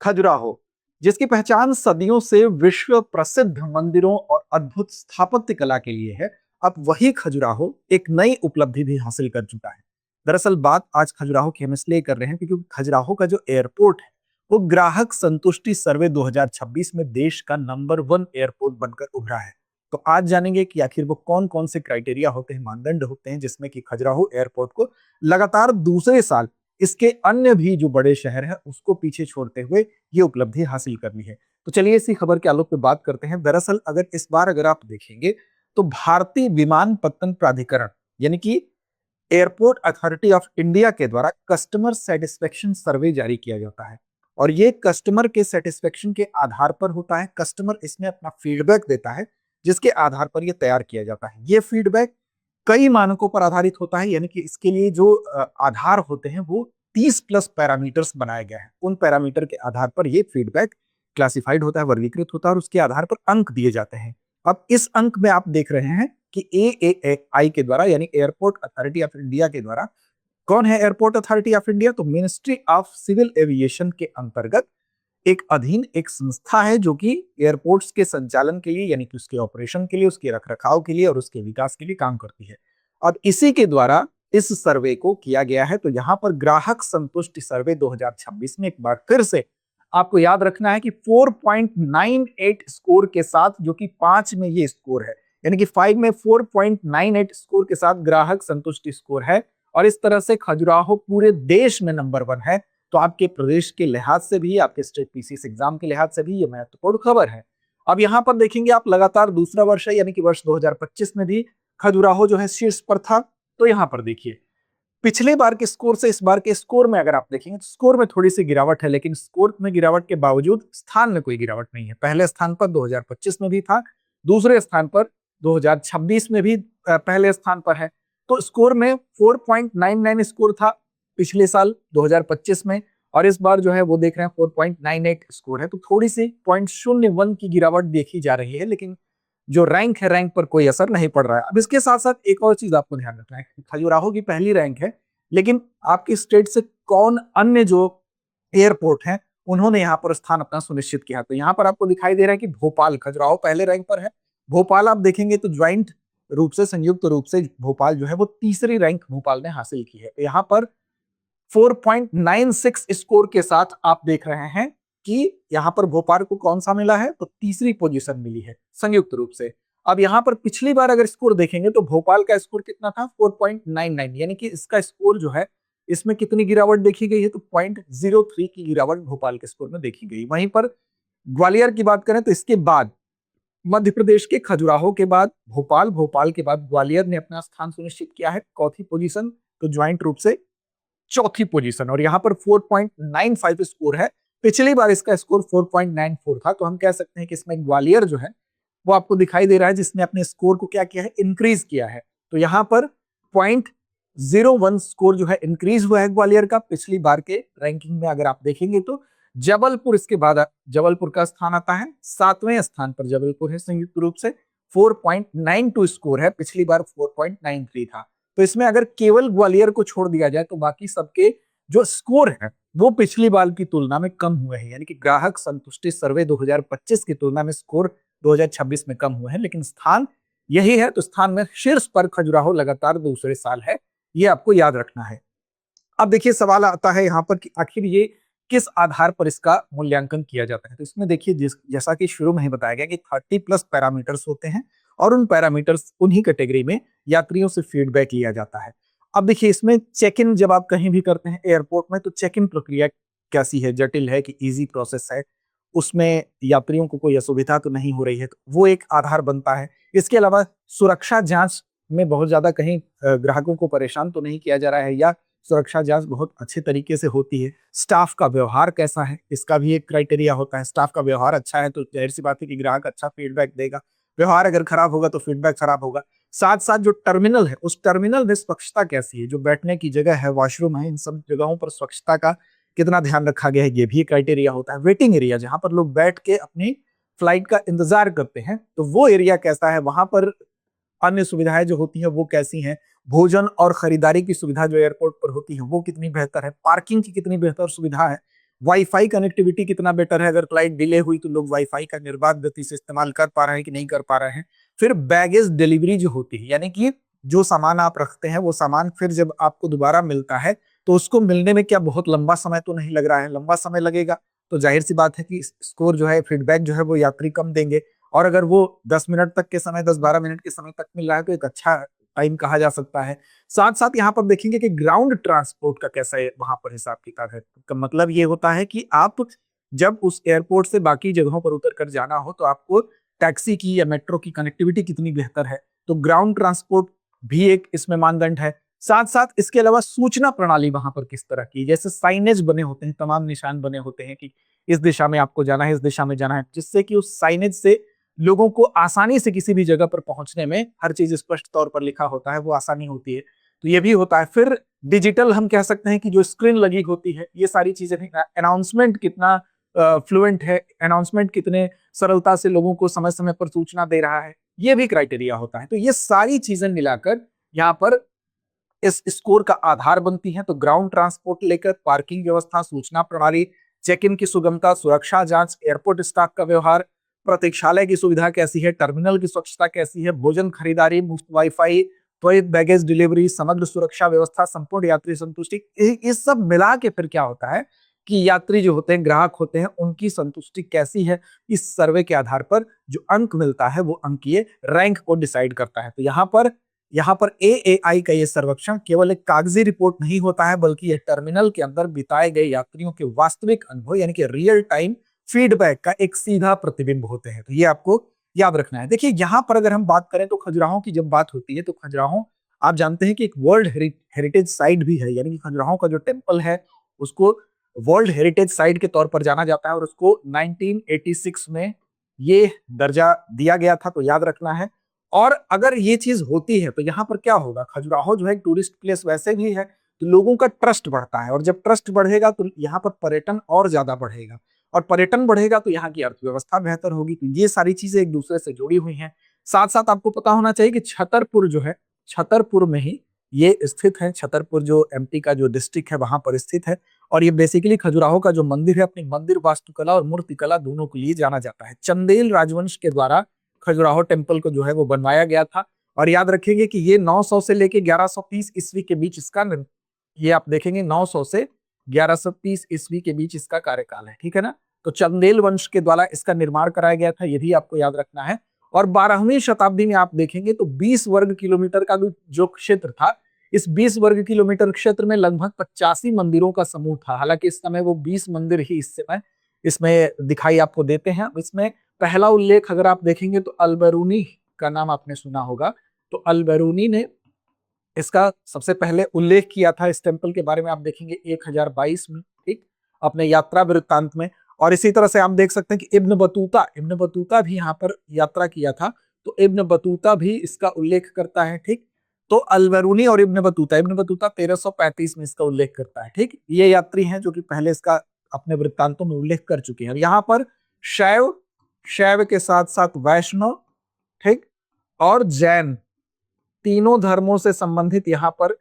खजुराहो, जिसकी पहचान सदियों से विश्व प्रसिद्ध मंदिरों और अद्भुत स्थापत्य कला के लिए है, अब वही खजुराहो एक नई उपलब्धि भी हासिल कर चुका है। दरअसल बात आज खजुराहो की हम इसलिए कर रहे हैं क्योंकि खजुराहो का जो एयरपोर्ट है, वो ग्राहक संतुष्टि सर्वे 2026 में देश का नंबर 1 एयरपोर्ट बनकर उभरा है। तो आज जानेंगे कि आखिर वो कौन कौन से क्राइटेरिया होते हैं, मानदंड होते हैं, जिसमें कि खजुराहो एयरपोर्ट को लगातार दूसरे साल इसके अन्य भी जो बड़े शहर हैं उसको पीछे छोड़ते हुए ये उपलब्धि हासिल करनी है। तो चलिए इसी खबर के आलोक में बात करते हैं। दरअसल इस बार अगर आप देखेंगे तो भारतीय विमानपत्तन प्राधिकरण यानी कि एयरपोर्ट अथॉरिटी ऑफ इंडिया के द्वारा कस्टमर सेटिस्फेक्शन सर्वे जारी किया जाता है और ये कस्टमर के सेटिस्फेक्शन के आधार पर होता है। कस्टमर इसमें अपना फीडबैक देता है जिसके आधार पर यह तैयार किया जाता है। ये फीडबैक कई मानकों पर आधारित होता है, यानी कि इसके लिए जो आधार होते हैं वो 30 प्लस पैरामीटर्स बनाए गए हैं। उन पैरामीटर के आधार पर ये फीडबैक क्लासिफाइड होता है, वर्गीकृत होता है और उसके आधार पर अंक दिए जाते हैं। अब इस अंक में आप देख रहे हैं कि एएआई के द्वारा यानी एयरपोर्ट अथॉरिटी ऑफ इंडिया के द्वारा, कौन है एयरपोर्ट अथॉरिटी ऑफ इंडिया? तो मिनिस्ट्री ऑफ सिविल एविएशन के अंतर्गत एक अधीन एक संस्था है जो कि एयरपोर्ट्स के संचालन के लिए यानी कि उसके ऑपरेशन के लिए, उसके रखरखाव के लिए और उसके विकास के लिए काम करती है। और इसी के द्वारा इस सर्वे को किया गया है। तो यहां पर ग्राहक संतुष्टि सर्वे 2026 में एक बार फिर से आपको याद रखना है कि 4.98 स्कोर के साथ, जो कि 5 में ये स्कोर है, यानी कि 5 में 4.98 स्कोर के साथ ग्राहक संतुष्टि स्कोर है और इस तरह से खजुराहो पूरे देश में नंबर 1 है। तो आपके प्रदेश के लिहाज से भी, आपके स्टेट पीसीएस एग्जाम के लिहाज से भी ये महत्वपूर्ण खबर है। अब यहां पर देखेंगे आप, लगातार दूसरा वर्ष है यानी कि वर्ष 2025 में भी खजुराहो जो है शीर्ष पर था। तो यहां पर देखिए पिछले बार के स्कोर से इस बार के स्कोर में अगर आप देखेंगे तो स्कोर में थोड़ी सी गिरावट है, लेकिन स्कोर में गिरावट के बावजूद स्थान में कोई गिरावट नहीं है। पहले स्थान पर 2025 में भी था, दूसरे स्थान पर 2026 में भी पहले स्थान पर है। तो स्कोर में 4.99 स्कोर था पिछले साल 2025 में और इस बार जो है वो देख रहे हैं 4.98 स्कोर है। तो थोड़ी सी 0.01 की गिरावट देखी जा रही है, लेकिन जो रैंक है रैंक पर कोई असर नहीं पड़ रहा है। अब इसके साथ साथ एक और चीज आपको ध्यान रखना है, खजुराहो की पहली रैंक है, लेकिन आपकी स्टेट से कौन अन्य जो एयरपोर्ट हैं उन्होंने यहाँ पर स्थान अपना सुनिश्चित किया। तो यहाँ पर आपको दिखाई दे रहा है कि भोपाल, खजुराहो पहले रैंक पर है। भोपाल आप देखेंगे तो ज्वाइंट रूप से, संयुक्त रूप से भोपाल जो है वो तीसरी रैंक भोपाल ने हासिल की है। तो यहाँ पर 4.96 स्कोर के साथ आप देख रहे हैं कि यहां पर भोपाल को कौन सा मिला है? तो तीसरी पोजीशन मिली है संयुक्त रूप से। अब यहां पर पिछली बार अगर स्कोर देखेंगे तो भोपाल का स्कोर कितना था? 4.99, यानी कि इसका स्कोर जो है इसमें कितनी गिरावट देखी गई है? तो 0.03 की गिरावट भोपाल के स्कोर में देखी गई। वहीं पर ग्वालियर की बात करें तो इसके बाद मध्य प्रदेश के खजुराहो के बाद भोपाल, भोपाल के बाद ग्वालियर ने अपना स्थान सुनिश्चित किया है, चौथी पोजीशन। तो ज्वाइंट रूप से चौथी पोजीशन और यहां पर 4.95 स्कोर है। पिछली बार इसका स्कोर 4.94 था। तो हम कह सकते हैं कि इसमें ग्वालियर जो है वो आपको दिखाई दे रहा है जिसने अपने स्कोर को क्या किया है? इंक्रीज किया है। तो यहां पर 0.01 स्कोर जो है इंक्रीज हुआ है ग्वालियर का पिछली बार के रैंकिंग में। अगर आप देखेंगे तो जबलपुर इसके बाद जबलपुर का स्थान आता है, 7वें स्थान पर जबलपुर है संयुक्त रूप से। 4.92 स्कोर है, पिछली बार 4.93 था। तो इसमें अगर केवल ग्वालियर को छोड़ दिया जाए तो बाकी सबके जो स्कोर है वो पिछली बार की तुलना में कम हुए हैं, यानी कि ग्राहक संतुष्टि सर्वे 2025 की तुलना में स्कोर 2026 में कम हुए हैं, लेकिन स्थान यही है। तो स्थान में शीर्ष पर खजुराहो लगातार दूसरे साल है, ये आपको याद रखना है। अब देखिए सवाल आता है यहाँ पर कि आखिर ये किस आधार पर इसका मूल्यांकन किया जाता है? तो इसमें देखिए जैसा कि शुरू में ही बताया गया कि 30 प्लस पैरामीटर्स होते हैं और उन पैरामीटर्स, उन्हीं कैटेगरी में यात्रियों से फीडबैक लिया जाता है। अब देखिए इसमें चेक इन जब आप कहीं भी करते हैं एयरपोर्ट में, तो चेक इन प्रक्रिया कैसी है? जटिल है कि इजी प्रोसेस है? उसमें यात्रियों को कोई असुविधा तो नहीं हो रही है? तो वो एक आधार बनता है। इसके अलावा सुरक्षा जांच में बहुत ज्यादा कहीं ग्राहकों को परेशान तो नहीं किया जा रहा है, या सुरक्षा जांच बहुत अच्छे तरीके से होती है? स्टाफ का व्यवहार कैसा है? इसका भी एक क्राइटेरिया होता है। स्टाफ का व्यवहार अच्छा है तो जाहिर सी बात है कि ग्राहक अच्छा फीडबैक देगा। व्यवहार अगर खराब होगा तो फीडबैक खराब होगा। साथ साथ जो टर्मिनल है उस टर्मिनल में स्वच्छता कैसी है? जो बैठने की जगह है, वॉशरूम है, इन सब जगहों पर स्वच्छता का कितना ध्यान रखा गया है, ये भी क्राइटेरिया होता है। वेटिंग एरिया, जहां पर लोग बैठ के अपनी फ्लाइट का इंतजार करते हैं, तो वो एरिया कैसा है? वहां पर अन्य सुविधाएं जो होती हैं वो कैसी हैं? भोजन और खरीदारी की सुविधा जो एयरपोर्ट पर होती है वो कितनी बेहतर है? पार्किंग की कितनी बेहतर सुविधा है? वाईफाई कनेक्टिविटी कितना बेटर है, अगर फ्लाइट डिले हुई तो लोग वाईफाई का निर्बाध गति से इस्तेमाल कर पा रहे हैं कि नहीं कर पा रहे हैं। फिर बैगेज डिलीवरी जो होती है, यानी कि जो सामान आप रखते हैं वो सामान फिर जब आपको दोबारा मिलता है तो उसको मिलने में क्या बहुत लंबा समय तो नहीं लग रहा है, लंबा समय लगेगा तो जाहिर सी बात है कि स्कोर जो है, फीडबैक जो है वो यात्री कम देंगे। और अगर वो 10 मिनट तक के समय, 10-12 मिनट के समय तक मिल रहा है तो एक अच्छा टाइम कहा जा सकता है। साथ साथ यहाँ पर देखेंगे कि ग्राउंड ट्रांसपोर्ट का कैसा वहां पर हिसाब किताब है। का मतलब ये होता है कि आप जब उस एयरपोर्ट से बाकी जगहों पर उतर कर जाना हो तो आपको टैक्सी की या मेट्रो की कनेक्टिविटी कितनी बेहतर है, तो ग्राउंड ट्रांसपोर्ट भी एक इसमें मानदंड है। साथ साथ इसके अलावा सूचना प्रणाली वहां पर किस तरह की, जैसे साइनेज बने होते हैं, तमाम निशान बने होते हैं कि इस दिशा में आपको जाना है, इस दिशा में जाना है, जिससे कि उस साइनेज से लोगों को आसानी से किसी भी जगह पर पहुंचने में, हर चीज स्पष्ट तौर पर लिखा होता है, वो आसानी होती है, तो ये भी होता है। फिर डिजिटल हम कह सकते हैं कि जो स्क्रीन लगी होती है, ये सारी चीजें, अनाउंसमेंट कितना फ्लुएंट है, अनाउंसमेंट कितने सरलता से लोगों को समय समय पर सूचना दे रहा है, ये भी क्राइटेरिया होता है। तो ये सारी चीजें मिलाकर यहाँ पर इस स्कोर का आधार बनती हैं। तो ग्राउंड ट्रांसपोर्ट लेकर पार्किंग व्यवस्था, सूचना प्रणाली, चेक इन की सुगमता, सुरक्षा जांच, एयरपोर्ट स्टाफ का व्यवहार, प्रतीक्षालय की सुविधा कैसी है, टर्मिनल की स्वच्छता कैसी है, भोजन खरीदारी, मुफ्त वाईफाई, त्वरित बैगेज डिलीवरी, समग्र सुरक्षा व्यवस्था, संपूर्ण यात्री संतुष्टि, इस सब मिला के फिर क्या होता है कि यात्री जो होते हैं, ग्राहक होते हैं, उनकी संतुष्टि कैसी है, इस सर्वे के आधार पर जो अंक मिलता है वो अंकीय रैंक को डिसाइड करता है। तो यहाँ पर एएआई का ये सर्वेक्षण केवल एक कागजी रिपोर्ट नहीं होता है, बल्कि यह टर्मिनल के अंदर बिताए गए यात्रियों के वास्तविक अनुभव, यानी कि रियल टाइम फीडबैक का एक सीधा प्रतिबिंब होते हैं। तो ये आपको याद रखना है। देखिए, यहाँ पर अगर हम बात करें तो खजुराहो की जब बात होती है तो खजुराहो, आप जानते हैं कि एक वर्ल्ड हेरिटेज साइट भी है, यानी कि खजुराहो का जो टेम्पल है उसको वर्ल्ड हेरिटेज साइट के तौर पर जाना जाता है और उसको 1986 में ये दर्जा दिया गया था, तो याद रखना है। और अगर ये चीज होती है तो यहाँ पर क्या होगा, खजुराहो जो है टूरिस्ट प्लेस वैसे भी है, तो लोगों का ट्रस्ट बढ़ता है, और जब ट्रस्ट बढ़ेगा तो यहाँ पर पर्यटन और ज्यादा बढ़ेगा, और पर्यटन बढ़ेगा तो यहाँ की अर्थव्यवस्था बेहतर होगी। तो ये सारी चीजें एक दूसरे से जुड़ी हुई हैं। साथ साथ आपको पता होना चाहिए कि छतरपुर जो है, छतरपुर में ही ये स्थित है। छतरपुर जो एमपी का जो डिस्ट्रिक्ट है वहां पर स्थित है, और ये बेसिकली खजुराहो का जो मंदिर है अपनी मंदिर वास्तुकला और मूर्तिकला दोनों के लिए जाना जाता है। चंदेल राजवंश के द्वारा खजुराहो टेम्पल को जो है वो बनवाया गया था, और याद रखेंगे कि ये 900 से लेके 1130 ईस्वी के बीच इसका, ये आप देखेंगे 900 से 1130 ईस्वी के बीच इसका कार्यकाल है, ठीक है ना। तो चंदेल वंश के द्वारा इसका निर्माण कराया गया था, ये भी आपको याद रखना है। और 12वीं शताब्दी में आप देखेंगे तो 20 वर्ग किलोमीटर का जो क्षेत्र था, इस 20 वर्ग किलोमीटर क्षेत्र में लगभग 85 मंदिरों का समूह था। हालांकि इस समय वो 20 मंदिर ही इस समय इसमें दिखाई आपको देते हैं। इसमें पहला उल्लेख अगर आप देखेंगे तो अल-बेरूनी का नाम आपने सुना होगा। तो अल-बेरूनी ने इसका सबसे पहले उल्लेख किया था इस टेम्पल के बारे में, आप देखेंगे 1022 में, ठीक, अपने यात्रा वृत्तांत में। और इसी तरह से आप देख सकते हैं कि इब्न बतूता भी यहाँ पर यात्रा किया था, तो इब्न बतूता भी इसका उल्लेख करता है, ठीक। तो अल-बेरूनी और इब्न बतूता 1335 में इसका उल्लेख करता है, ठीक। ये यात्री हैं जो कि पहले इसका अपने वृत्तांतों में उल्लेख कर चुके हैं। यहाँ पर शैव शैव के साथ साथ वैष्णव, ठीक, और जैन, तीनों धर्मों से संबंधित यहाँ पर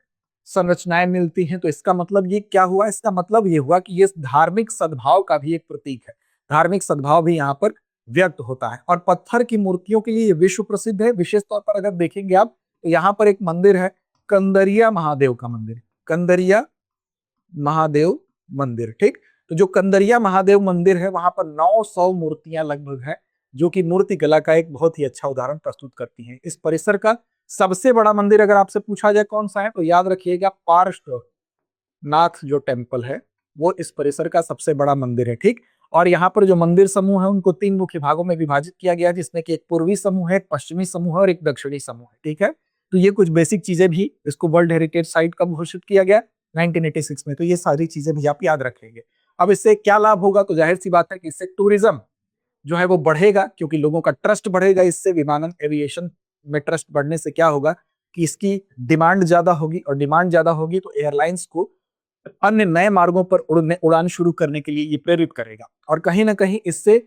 संरचनाएं मिलती हैं। तो इसका मतलब ये क्या हुआ, इसका मतलब ये हुआ कि ये धार्मिक सद्भाव का भी एक प्रतीक है। धार्मिक सद्भाव भी यहाँ पर व्यक्त होता है। और पत्थर की मूर्तियों के लिए ये विश्व प्रसिद्ध है। विशेष तौर पर अगर देखेंगे आप तो यहाँ पर एक मंदिर है, कंदरिया महादेव का मंदिर, कंदरिया महादेव मंदिर, ठीक। तो जो कंदरिया महादेव मंदिर है वहां पर 900 मूर्तियां लगभग है, जो कि मूर्ति कला का एक बहुत ही अच्छा उदाहरण प्रस्तुत करती हैं। इस परिसर का सबसे बड़ा मंदिर अगर आपसे पूछा जाए कौन सा है, तो याद रखिएगा पार्श्वनाथ जो टेम्पल है वो इस परिसर का सबसे बड़ा मंदिर है, ठीक। और यहाँ पर जो मंदिर समूह है उनको 3 मुख्य भागों में विभाजित किया गया है, जिसमें कि एक पूर्वी समूह है, एक पश्चिमी समूह है और एक दक्षिणी समूह है, ठीक है। तो ये कुछ बेसिक चीजें भी, इसको वर्ल्ड हेरिटेज साइट कब घोषित किया गया, 1986 में। तो ये सारी चीजें भी आप याद रखेंगे। अब इससे क्या लाभ होगा, तो जाहिर सी बात है कि इससे टूरिज्म जो है वो बढ़ेगा, क्योंकि लोगों का ट्रस्ट बढ़ेगा। इससे विमानन एविएशन में ट्रस्ट बढ़ने से क्या होगा कि इसकी डिमांड ज्यादा होगी, और डिमांड ज्यादा होगी तो एयरलाइंस को अन्य नए मार्गों पर उड़ान शुरू करने के लिए ये प्रेरित करेगा। और कहीं ना कहीं इससे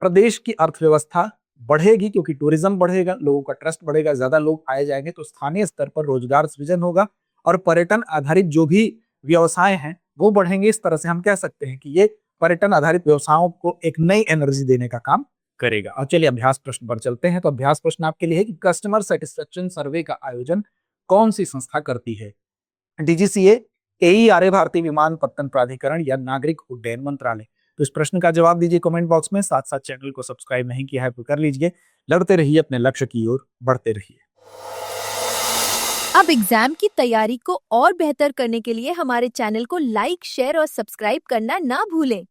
प्रदेश की अर्थव्यवस्था बढ़ेगी, क्योंकि टूरिज्म बढ़ेगा, लोगों का ट्रस्ट बढ़ेगा, ज्यादा लोग आए जाएंगे तो स्थानीय स्तर पर रोजगार सृजन होगा, और पर्यटन आधारित जो भी व्यवसाय हैं वो बढ़ेंगे। इस तरह से हम कह सकते हैं कि ये पर्यटन आधारित व्यवसायों को एक नई एनर्जी देने का काम करेगा। और चलिए अभ्यास प्रश्न पर चलते हैं। तो अभ्यास प्रश्न आपके लिए है कि कस्टमर सेटिस्फेक्शन सर्वे का आयोजन कौन सी संस्था करती है? डीजीसीए, एईआरए भारतीय विमानपत्तन प्राधिकरण या नागरिक उड्डयन मंत्रालय? तो इस प्रश्न का जवाब दीजिए कमेंट बॉक्स में। साथ साथ चैनल को सब्सक्राइब नहीं किया है तो कर लीजिए। लड़ते रहिए, अपने लक्ष्य की ओर बढ़ते रहिए। अब एग्जाम की तैयारी को और बेहतर करने के लिए हमारे चैनल को लाइक, शेयर और सब्सक्राइब करना ना भूलें।